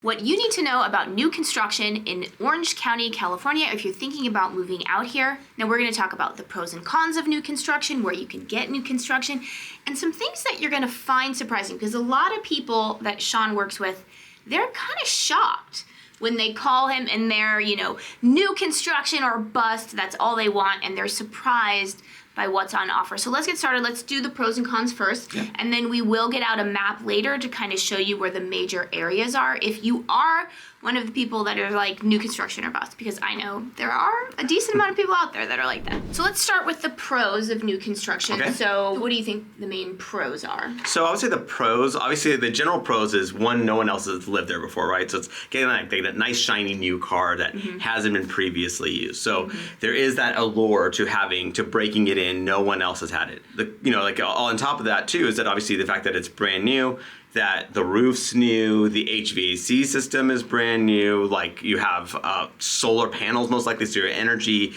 What you need to know about new construction in Orange County, California, if you're thinking about moving out here. Now we're going to talk about the pros and cons of new construction, where you can get new construction, and some things that you're going to find surprising, because a lot of people that Sean works with, they're kind of shocked when they call him and they're, new construction or bust, that's all they want, and they're surprised by what's on offer. So let's get started. Let's do the pros and cons first, and then we will get out a map later to kind of show you where the major areas are if you are one of the people that are like new construction or bust, because I know there are a decent amount of people out there that are like that. So let's start with the pros of new construction. Okay. So what do you think the main pros are? So I would say the pros, obviously the general pros is one, no one else has lived there before, right? So it's getting that nice shiny new car that hasn't been previously used. So there is that allure to breaking it in. No one else has had it. On top of that too is that obviously the fact that it's brand new, that the roof's new, the HVAC system is brand new, like you have solar panels most likely, so your energy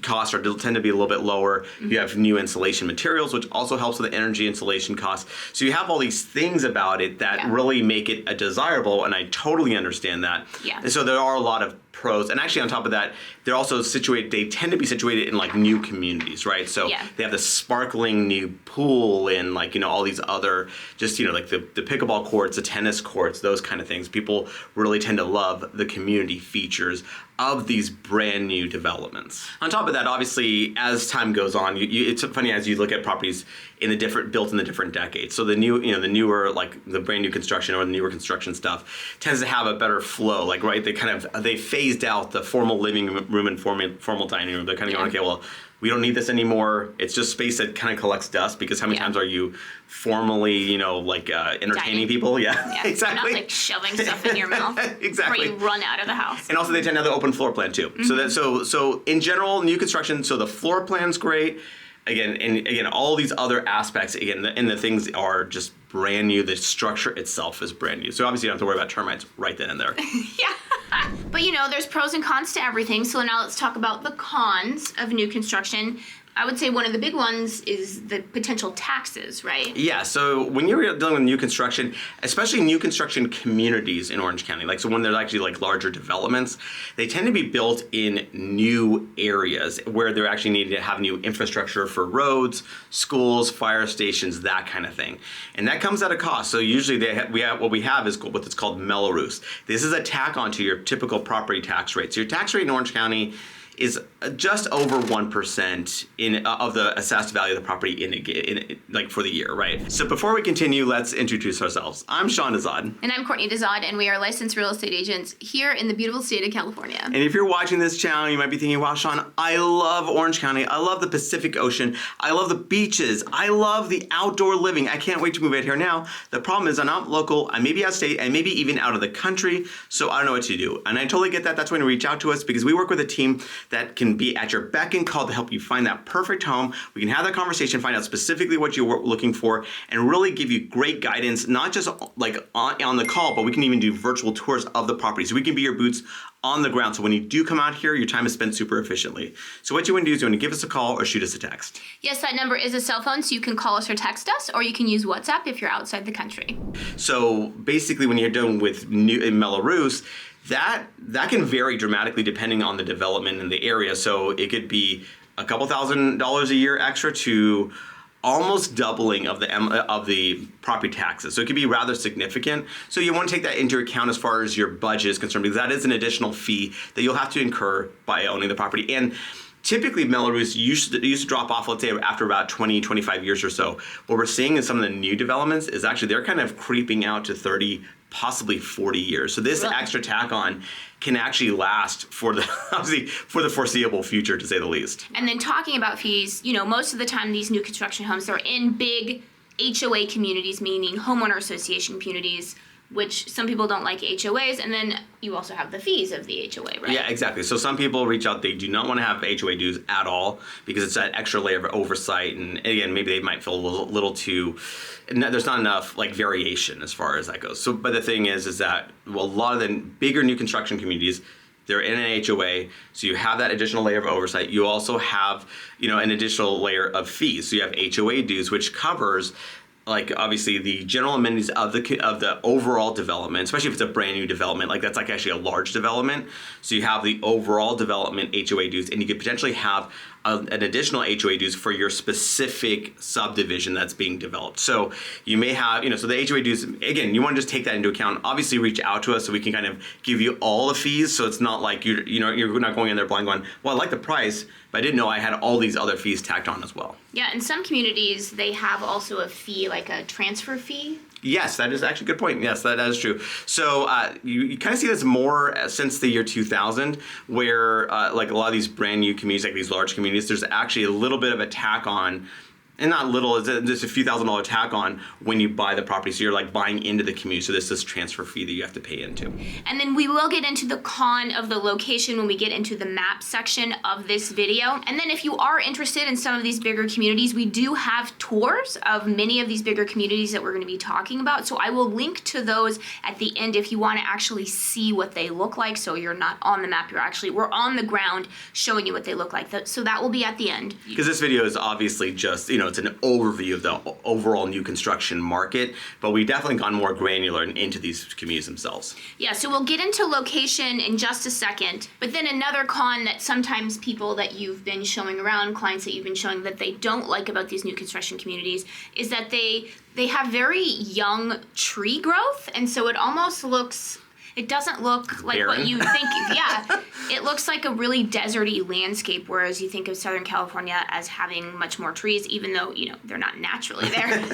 costs tend to be a little bit lower. You have new insulation materials, which also helps with the energy insulation costs. So you have all these things about it that really make it desirable, and I totally understand that. Yeah. And so there are a lot of pros, and actually on top of that, they're also they tend to be situated in like new communities, right? So they have the sparkling new pool and all these other like the pickleball courts, the tennis courts, those kind of things. People really tend to love the community features of these brand new developments. On top of that, obviously, as time goes on, it's funny as you look at properties built in the different decades. So the newer, like the brand new construction or the newer construction stuff tends to have a better flow. Like, right, they phased out the formal living room and formal dining room. They're kind of going, okay, well, we don't need this anymore. It's just space that kind of collects dust, because how many times are you formally, entertaining Dining. people? Yeah, exactly. Not like shoving stuff in your mouth exactly. before you run out of the house. And also they tend to have the open floor plan too. So in general, new construction, so the floor plan's great. Again, all these other aspects, and the things are just brand new. The structure itself is brand new. So obviously you don't have to worry about termites right then and there. Yeah. But there's pros and cons to everything. So now let's talk about the cons of new construction. I would say one of the big ones is the potential taxes, right? Yeah, so when you're dealing with new construction, especially new construction communities in Orange County, so when there's actually larger developments, they tend to be built in new areas where they're actually needing to have new infrastructure for roads, schools, fire stations, that kind of thing. And that comes at a cost. So usually what we have is what's called mellow roofs. This is a tack onto your typical property tax rate. So your tax rate in Orange County is just over 1% of the assessed value of the property for the year, right? So before we continue, let's introduce ourselves. I'm Sean Azad. And I'm Courtney Dazad, and we are licensed real estate agents here in the beautiful state of California. And if you're watching this channel, you might be thinking, wow, Sean, I love Orange County. I love the Pacific Ocean. I love the beaches. I love the outdoor living. I can't wait to move out here now. The problem is I'm not local. I may be out of state. I may be even out of the country. So I don't know what to do. And I totally get that. That's when you reach out to us, because we work with a team that can be at your beck and call to help you find that perfect home. We can have that conversation, find out specifically what you're looking for, and really give you great guidance, not just on the call, but we can even do virtual tours of the property. So we can be your boots on the ground. So when you do come out here, your time is spent super efficiently. So what you want to do is you want to give us a call or shoot us a text. Yes, that number is a cell phone, so you can call us or text us, or you can use WhatsApp if you're outside the country. So basically when you're dealing with new mellow roofs, that can vary dramatically depending on the development in the area. So it could be a couple $1,000s a year extra to almost doubling of the property taxes. So it could be rather significant. So you want to take that into account as far as your budget is concerned, because that is an additional fee that you'll have to incur by owning the property. And typically mellow roofs used to drop off, let's say, after about 20, 25 years or so. What we're seeing in some of the new developments is actually they're kind of creeping out to 30, possibly 40 years. So this extra tack on can actually last for the foreseeable future, to say the least. And then talking about fees, most of the time these new construction homes are in big HOA communities, meaning homeowner association communities, which some people don't like HOAs, and then you also have the fees of the HOA, right? Yeah, exactly. So some people reach out, they do not want to have HOA dues at all, because it's that extra layer of oversight, and again, maybe they might feel a little too, there's not enough variation as far as that goes. So, but the thing is that a lot of the bigger new construction communities, they're in an HOA, so you have that additional layer of oversight. You also have, an additional layer of fees. So you have HOA dues, which covers like obviously the general amenities of the overall development, especially if it's a brand new development, like that's like actually a large development. So you have the overall development HOA dues, and you could potentially have an additional HOA dues for your specific subdivision that's being developed. So you may have, so the HOA dues, again, you want to just take that into account. Obviously reach out to us so we can kind of give you all the fees. So it's not like you're not going in there blind going, well, I like the price, but I didn't know I had all these other fees tacked on as well. Yeah, in some communities, they have also a fee, like a transfer fee. Yes, that is actually a good point. Yes, that is true. So you kind of see this more since the year 2000, where like a lot of these brand new communities, like these large communities, there's actually a little bit of a tack on. And not little, it's just a few $1,000s tack on when you buy the property. So you're like buying into the community. So there's this transfer fee that you have to pay into. And then we will get into the con of the location when we get into the map section of this video. And then if you are interested in some of these bigger communities, we do have tours of many of these bigger communities that we're going to be talking about. So I will link to those at the end if you want to actually see what they look like. So you're not on the map, we're on the ground showing you what they look like. So that will be at the end. Because this video is obviously just, it's an overview of the overall new construction market, but we've definitely gone more granular into these communities themselves. Yeah, so we'll get into location in just a second, but then another con that sometimes people that you've been showing around, clients that you've been showing that they don't like about these new construction communities is that they have very young tree growth, and so it almost looks... It doesn't look like barren. What you think. Yeah, it looks like a really deserty landscape, whereas you think of Southern California as having much more trees, even though, they're not naturally there.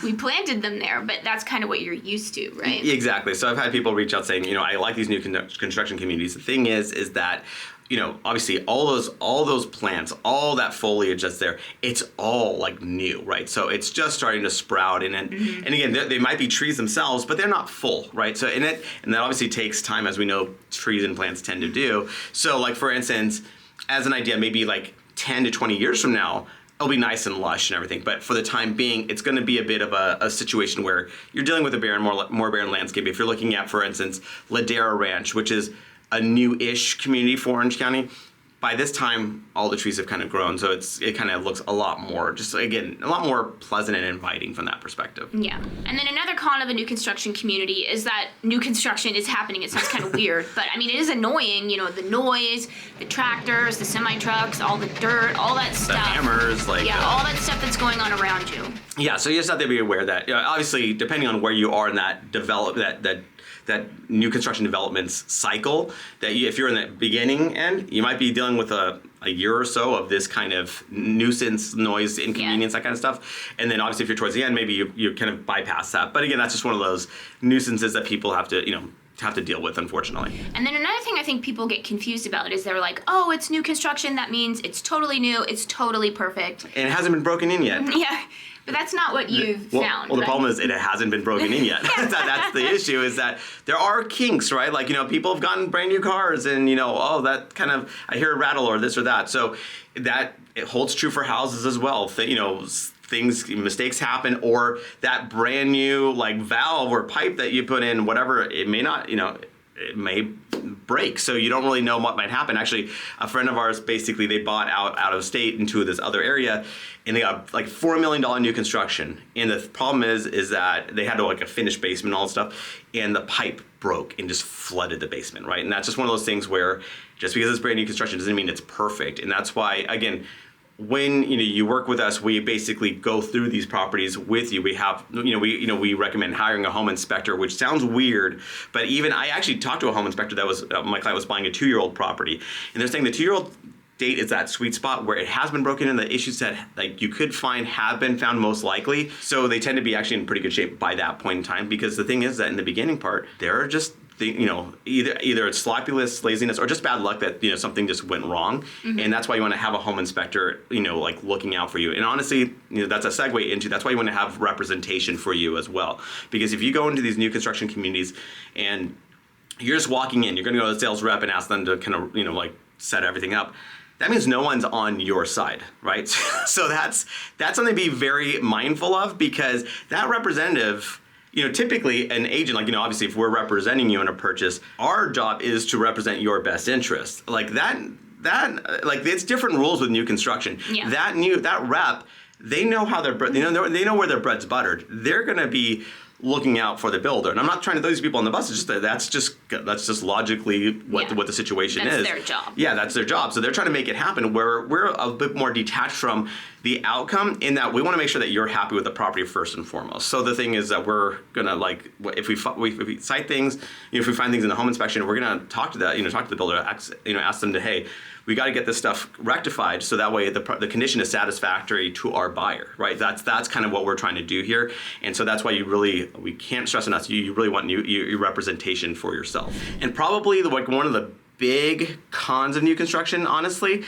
We planted them there, but that's kind of what you're used to, right? Exactly. So I've had people reach out saying, I like these new construction communities. The thing is that obviously all those plants, all that foliage that's there, it's all like new, right? So it's just starting to sprout, and again, they might be trees themselves, but they're not full, right? So and that obviously takes time, as we know trees and plants tend to do. So like for instance, as an idea, maybe like 10 to 20 years from now, it'll be nice and lush and everything, but for the time being, it's going to be a bit of a situation where you're dealing with a more barren landscape. If you're looking at, for instance, Ladera Ranch, which is a new-ish community for Orange County, by this time, all the trees have kind of grown, so it kind of looks a lot more, just again, a lot more pleasant and inviting from that perspective. Yeah, and then another con of a new construction community is that new construction is happening. It sounds kind of weird, but I mean, it is annoying, the noise, the tractors, the semi-trucks, all the dirt, all that stuff. The hammers, all that stuff that's going on around you. Yeah, so you just have to be aware that, obviously, depending on where you are in that that new construction development's cycle, that if you're in the beginning end, you might be dealing with a year or so of this kind of nuisance, noise, inconvenience, that kind of stuff. And then obviously if you're towards the end, maybe you kind of bypass that. But again, that's just one of those nuisances that people have to deal with, unfortunately. And then another thing I think people get confused about is they're like, oh, it's new construction. That means it's totally new. It's totally perfect. And it hasn't been broken in yet. Yeah. But that's not what you've found. Well, the problem is it hasn't been broken in yet. That's the issue, is that there are kinks, right? Like, people have gotten brand new cars and, that kind of, I hear a rattle or this or that. So that, it holds true for houses as well. Mistakes happen, or that brand new like valve or pipe that you put in, whatever, it may not, it may break. So you don't really know what might happen. Actually, a friend of ours, basically, they bought out of state into this other area, and they got like $4 million new construction. And the problem is that they had like a finished basement and all that stuff, and the pipe broke and just flooded the basement, right? And that's just one of those things where just because it's brand new construction doesn't mean it's perfect. And that's why, again, when you work with us, we basically go through these properties with you. We have we recommend hiring a home inspector, which sounds weird, but even I actually talked to a home inspector that was my client was buying a 2-year-old property, and they're saying the 2-year-old date is that sweet spot where it has been broken in. The issues that like you could find have been found most likely, so they tend to be actually in pretty good shape by that point in time. Because the thing is that in the beginning part, there are just either it's sloppiness, laziness, or just bad luck that something just went wrong, and that's why you want to have a home inspector like looking out for you. And honestly, that's a segue into that's why you want to have representation for you as well, because if you go into these new construction communities and you're just walking in, you're going to go to the sales rep and ask them to kind of like set everything up. That means no one's on your side, right? So that's something to be very mindful of, because that representative, typically an agent, like, obviously if we're representing you in a purchase, our job is to represent your best interest. Like that, like it's different rules with new construction. Yeah. That rep, they know how their bread, they know where their bread's buttered. They're going to be looking out for the builder. And I'm not trying to throw these people on the bus. It's just that's just logically what what the situation is. That's their job. Yeah, that's their job. So they're trying to make it happen. Where we're a bit more detached from the outcome in that we want to make sure that you're happy with the property first and foremost. So the thing is that we're gonna if we cite things, if we find things in the home inspection, we're gonna talk to the builder, ask them to, hey, we got to get this stuff rectified so that way the condition is satisfactory to our buyer, right? That's kind of what we're trying to do here, and so that's why we can't stress enough. You really want your representation for yourself, and probably one of the big cons of new construction, honestly,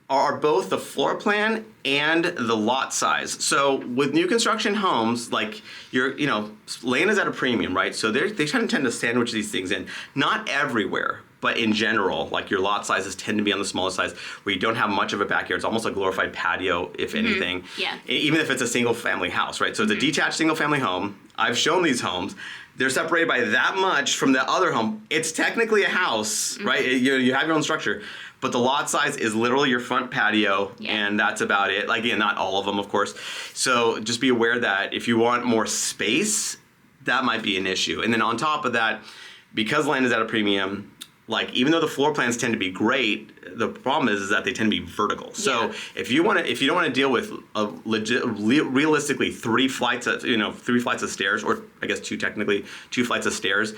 are both the floor plan and the lot size. So with new construction homes, land is at a premium, right? So they tend to sandwich these things in. Not everywhere, but in general, like your lot sizes tend to be on the smaller size where you don't have much of a backyard. It's almost a glorified patio, if anything. Yeah. Even if it's a single family house, right? So it's a detached single family home. I've shown these homes. They're separated by that much from the other home. It's technically a house, right? You have your own structure. But the lot size is literally your front patio, and that's about it. Again, not all of them, of course. So just be aware that if you want more space, that might be an issue. And then on top of that, because land is at a premium, even though the floor plans tend to be great, the problem is that they tend to be vertical. So if you don't want to deal with realistically 3 flights of stairs, or I guess 2 flights of stairs,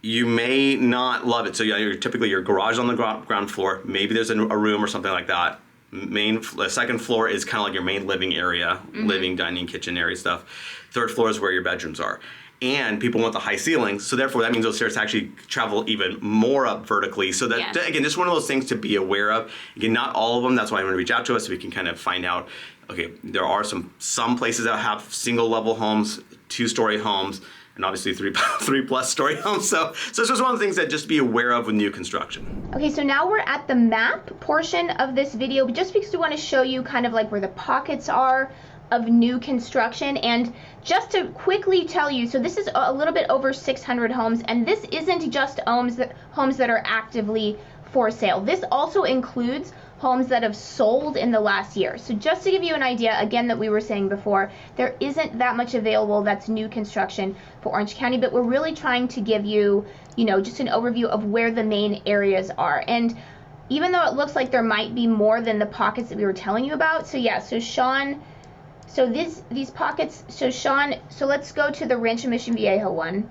you may not love it. So typically your garage on the ground floor, maybe there's a room or something like that. The second floor is kind of like your main living area, living, dining, kitchen area stuff. Third floor is where your bedrooms are. And people want the high ceilings, so therefore that means those stairs actually travel even more up vertically. So that, again, just one of those things to be aware of. Again, not all of them, that's why I'm gonna reach out to us so we can kind of find out, okay, there are some places that have single level homes, 2-story homes, and obviously 3+ story homes. So it's just one of the things that just be aware of with new construction. Okay, so now we're at the map portion of this video, just because we want to show you kind of like where the pockets are of new construction. And just to quickly tell you, so this is a little bit over 600 homes, and this isn't just homes that are actively for sale. This also includes homes that have sold in the last year. So just to give you an idea, again, that we were saying before, there isn't that much available that's new construction for Orange County, but we're really trying to give you, just an overview of where the main areas are. And even though it looks like there might be more than the pockets that we were telling you about, so Sean, so these pockets, Sean, let's go to the Rancho Mission Viejo one.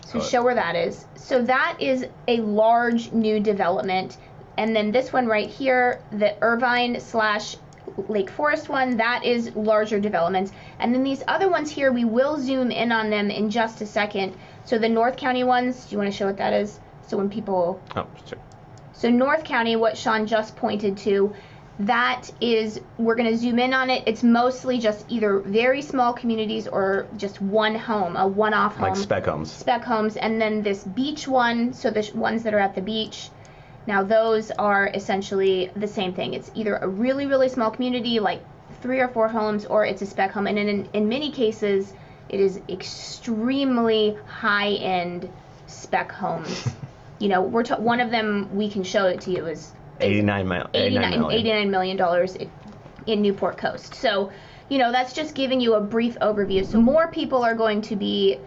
So show where that is. So that is a large new development. And then this one right here, the Irvine/Lake Forest one, that is larger developments. And then these other ones here, we will zoom in on them in just a second. So the North County ones, do you want to show what that is? So when people... Oh, sure. So North County, what Sean just pointed to, that is, we're going to zoom in on it. It's mostly just either very small communities or just one home, a one-off home. Like spec homes. Spec homes. And then this beach one, so the ones that are at the beach, now those are essentially the same thing. It's either a really, really small community, like 3 or 4 homes, or it's a spec home. And in many cases, it is extremely high-end spec homes. One of them, we can show it to you, is $89 million in Newport Coast. So, that's just giving you a brief overview. So more people are going to be,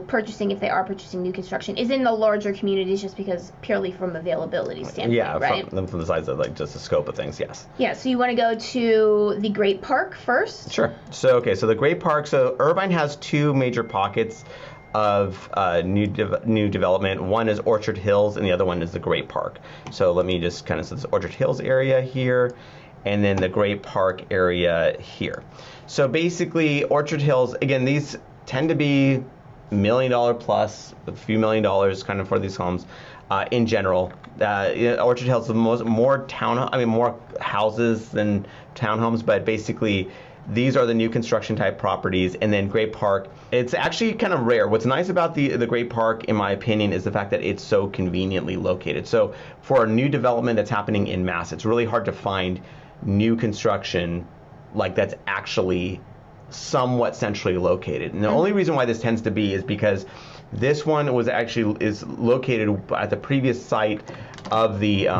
purchasing, if they are purchasing new construction, is in the larger communities, just because purely from availability standpoint, right? From the size of just the scope of things, yes. Yeah, so you want to go to the Great Park first? Sure. So the Great Park, so Irvine has 2 major pockets of new development. One is Orchard Hills, and the other one is the Great Park. So let me just so this Orchard Hills area here, and then the Great Park area here. So basically, Orchard Hills, again, these tend to be $1 million plus, a few $1 million kind of for these homes in general. Orchard Hills is more houses than townhomes, but basically these are the new construction type properties. And then Great Park, it's actually kind of rare. What's nice about the Great Park, in my opinion, is the fact that it's so conveniently located. So for a new development that's happening in mass, it's really hard to find new construction that's actually somewhat centrally located. And the only reason why this tends to be is because this one is located at the previous site of the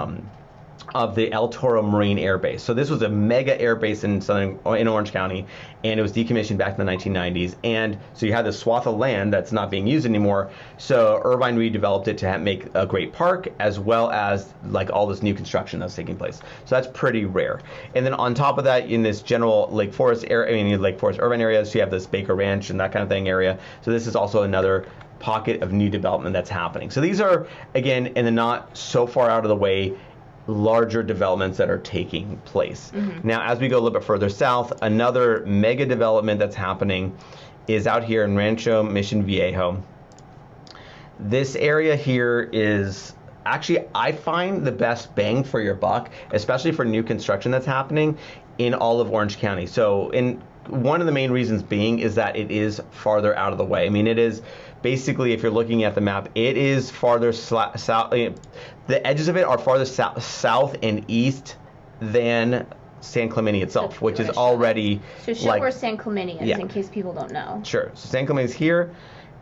of the El Toro Marine Air Base. So this was a mega air base in Orange County, and it was decommissioned back in the 1990s. And so you had this swath of land that's not being used anymore. So Irvine redeveloped it to make a great park, as well as like all this new construction that's taking place. So that's pretty rare. And then on top of that, in this general Lake Forest area, Lake Forest urban areas, so you have this Baker Ranch and that kind of thing area. So this is also another pocket of new development that's happening. So these are, again, in the not so far out of the way, larger developments that are taking place. Now, as we go a little bit further south, another mega development that's happening is out here in Rancho Mission Viejo. This area here is actually, I find, the best bang for your buck, especially for new construction that's happening in all of Orange County. So one of the main reasons being is that it is farther out of the way. I mean, it is basically, if you're looking at the map, it is farther south. The edges of it are farther south and east than San Clemente itself, which is already so show where San Clemente is in case people don't know. Sure. So San Clemente is here,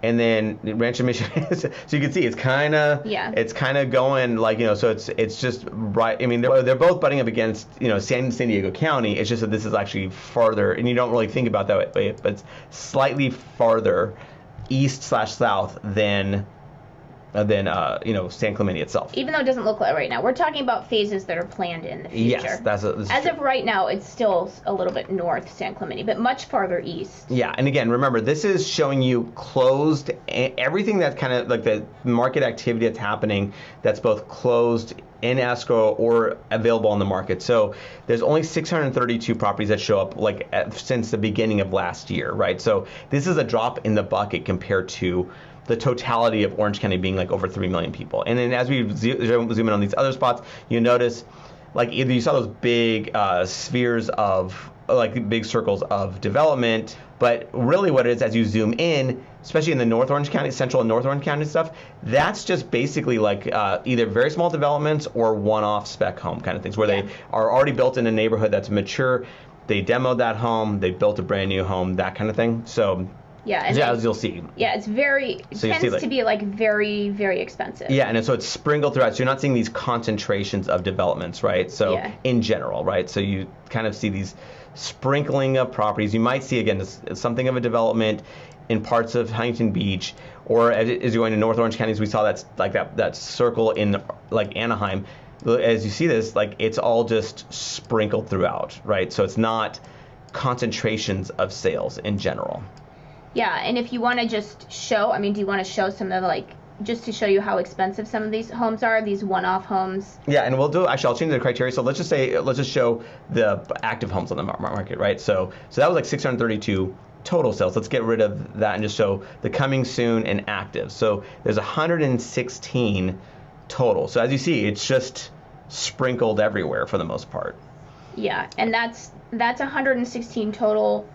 and then Rancho Mission is, so you can see it's kind of going like, so it's just right. I mean, they're both butting up against, San Diego County. It's just that this is actually farther, and you don't really think about that way, but it's slightly farther east/south than San Clemente itself. Even though it doesn't look like right now, we're talking about phases that are planned in the future. Yes, that's as true. Of right now, it's still a little bit north San Clemente, but much farther east. Yeah, and again, remember, this is showing you closed, everything that's kind of like the market activity that's happening that's both closed in escrow or available on the market. So there's only 632 properties that show up since the beginning of last year, right? So this is a drop in the bucket compared to the totality of Orange County being like over 3 million people. And then as we zoom in on these other spots, you notice like either you saw those big spheres of like big circles of development, but really what it is, as you zoom in, especially in the North Orange County, Central and North Orange County stuff, that's just basically like either very small developments or one-off spec home kind of things where they are already built in a neighborhood that's mature. They demoed that home, they built a brand new home, that kind of thing. So as you'll see. Yeah, it's it tends to be like very, very expensive. Yeah, and so it's sprinkled throughout. So you're not seeing these concentrations of developments, right? So in general, right? So you kind of see these sprinkling of properties. You might see, again, something of a development in parts of Huntington Beach, or as you're going to North Orange counties, we saw that circle in like Anaheim. As you see this, like it's all just sprinkled throughout, right? So it's not concentrations of sales in general. Yeah, and if you want to just show, do you want to show some of just to show you how expensive some of these homes are, these one-off homes? Yeah, and I'll change the criteria. So let's just show the active homes on the market, right? So that was like 632 total sales. Let's get rid of that and just show the coming soon and active. So there's 116 total. So as you see, it's just sprinkled everywhere for the most part. Yeah, and that's 116 total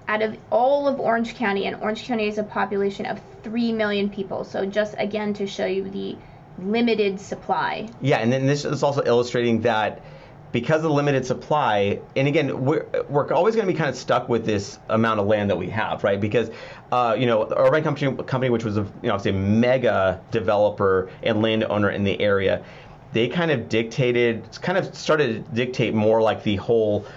out of all of Orange County, and Orange County is a population of 3 million people. So just again to show you the limited supply. Yeah, and then this is also illustrating that because of the limited supply, and again, we're always going to be kind of stuck with this amount of land that we have, right? Because the Irvine company, which was obviously a mega developer and landowner in the area, they kind of started to dictate more like the whole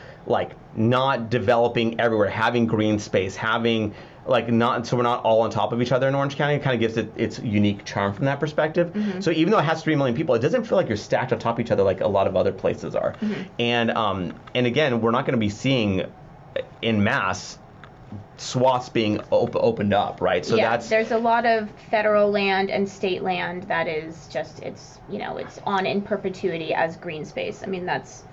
not developing everywhere, having green space, having so we're not all on top of each other in Orange County. It kind of gives it its unique charm from that perspective. Mm-hmm. So even though it has 3 million people, it doesn't feel like you're stacked on top of each other like a lot of other places are. Mm-hmm. And again, we're not going to be seeing in mass swaths being opened up, right? So there's a lot of federal land and state land that is just it's on in perpetuity as green space. That's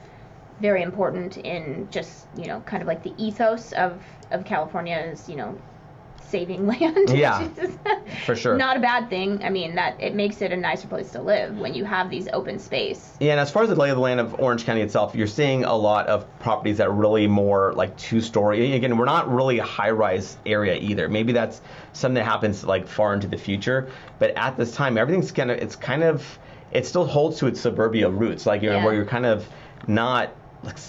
very important in just kind of like the ethos of California is saving land. Yeah, for sure. Not a bad thing. That it makes it a nicer place to live when you have these open space. Yeah, and as far as the lay of the land of Orange County itself, you're seeing a lot of properties that are really more like 2-story. Again, we're not really a high-rise area either. Maybe that's something that happens like far into the future. But at this time, everything's it still holds to its suburbia roots. Where you're kind of not.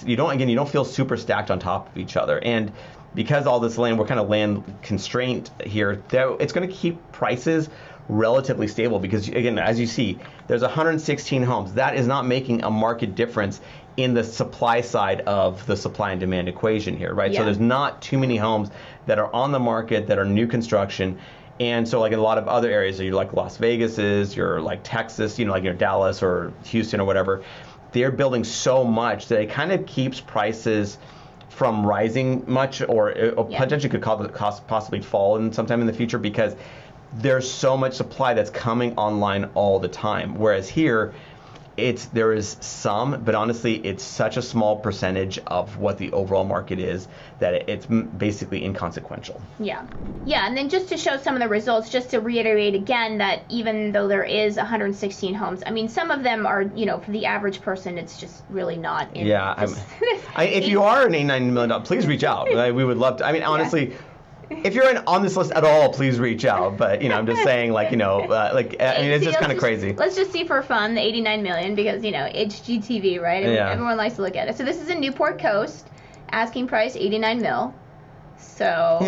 You don't feel super stacked on top of each other, and because all this land, we're kind of land constraint here, it's going to keep prices relatively stable because, again, as you see, there's 116 homes. That is not making a market difference in the supply side of the supply and demand equation here, right? Yeah. So there's not too many homes that are on the market that are new construction. And so like in a lot of other areas, you're like Las Vegas is, you're like Texas, like you're Dallas or Houston or whatever, they're building so much that it kind of keeps prices from rising much, or potentially could cause the cost possibly fall in sometime in the future because there's so much supply that's coming online all the time. Whereas here, there is some, but honestly, it's such a small percentage of what the overall market is that it's basically inconsequential. Yeah. And then just to show some of the results, just to reiterate again that even though there is 116 homes, I mean, some of them are, for the average person, it's just really not. If you are an $89 million, please reach out. We would love to. I mean, honestly. Yeah. If you're on this list at all, please reach out. But I'm just saying, it's just kind of crazy. Let's just see for fun the 89 million because HGTV, right? Everyone likes to look at it. So this is in Newport Coast, asking price 89 mil. So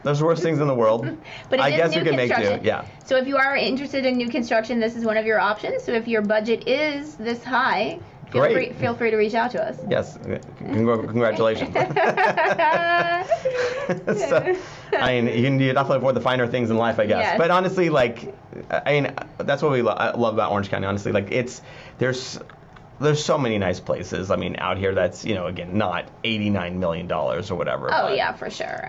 there's worse things in the world. But I guess we can make do. Yeah. So if you are interested in new construction, this is one of your options. So if your budget is this high, feel free to reach out to us. Yes, congratulations. So, you can definitely afford the finer things in life, I guess. Yes. But honestly, that's what we love about Orange County. Honestly, there's so many nice places. Out here that's again not $89 million or whatever. Oh yeah, for sure.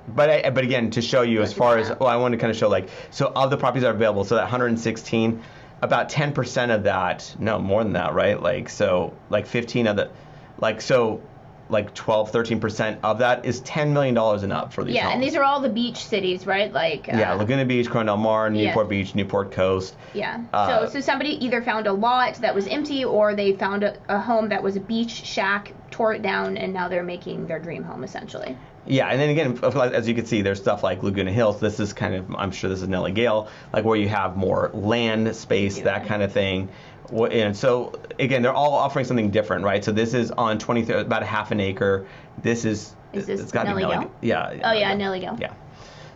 But again, to show you as far as I want to kind of show so of the properties that are available, so that 116. About 10% of that, no, more than that, right? 15 of the, 12, 13% of that is $10 million and up for these homes. And these are all the beach cities, right? Laguna Beach, Corona del Mar, Newport Beach, Newport Coast. Yeah. So somebody either found a lot that was empty or they found a home that was a beach shack, tore it down, and now they're making their dream home, essentially. Yeah, and then again, as you can see, there's stuff like Laguna Hills. This is kind of, I'm sure this is Nellie Gale, where you have more land space, that kind of thing. And so, again, they're all offering something different, right? So this is on about a half an acre. This is... Is this it's gotta Nellie be Gale? Yeah. Oh, yeah, Nellie Gale. Yeah.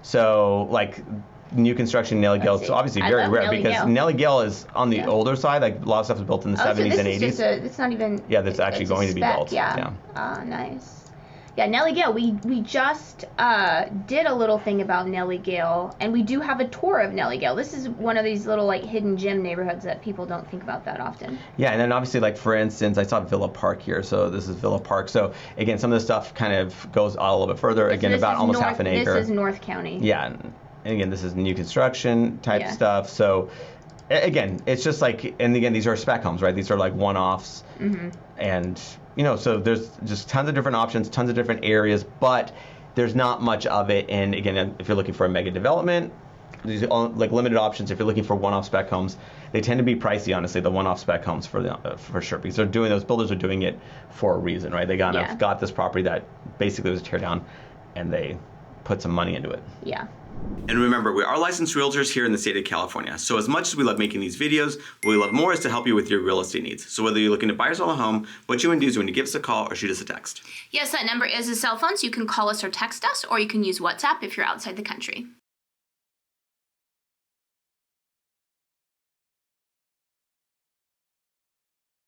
So, new construction Nellie Gale is obviously very rare because Nellie Gale is on the older side. A lot of stuff was built in the 70s and 80s. It's not even... Yeah, that's actually going to be built. Yeah. Nice. Yeah, Nellie Gale. We just did a little thing about Nellie Gale, and we do have a tour of Nellie Gale. This is one of these little hidden gem neighborhoods that people don't think about that often. Yeah, and then obviously for instance, I saw Villa Park here, so this is Villa Park. So again, some of the stuff kind of goes a little bit further. Again, about almost half an acre. This is North County. Yeah, and again, this is new construction type stuff. So again, it's just and again, these are spec homes, right? These are one-offs, and. So there's just tons of different options, tons of different areas, but there's not much of it. And again, if you're looking for a mega development, these are limited options. If you're looking for one-off spec homes, they tend to be pricey, honestly, the one-off spec homes for sure, because those builders are doing it for a reason, right? They got this property that basically was a tear down, and they put some money into it. Yeah. And remember, we are licensed realtors here in the state of California. So as much as we love making these videos, what we love more is to help you with your real estate needs. So whether you're looking to buy or sell a home, what you want to do is when you give us a call or shoot us a text. Yes, that number is a cell phone, so you can call us or text us, or you can use WhatsApp if you're outside the country.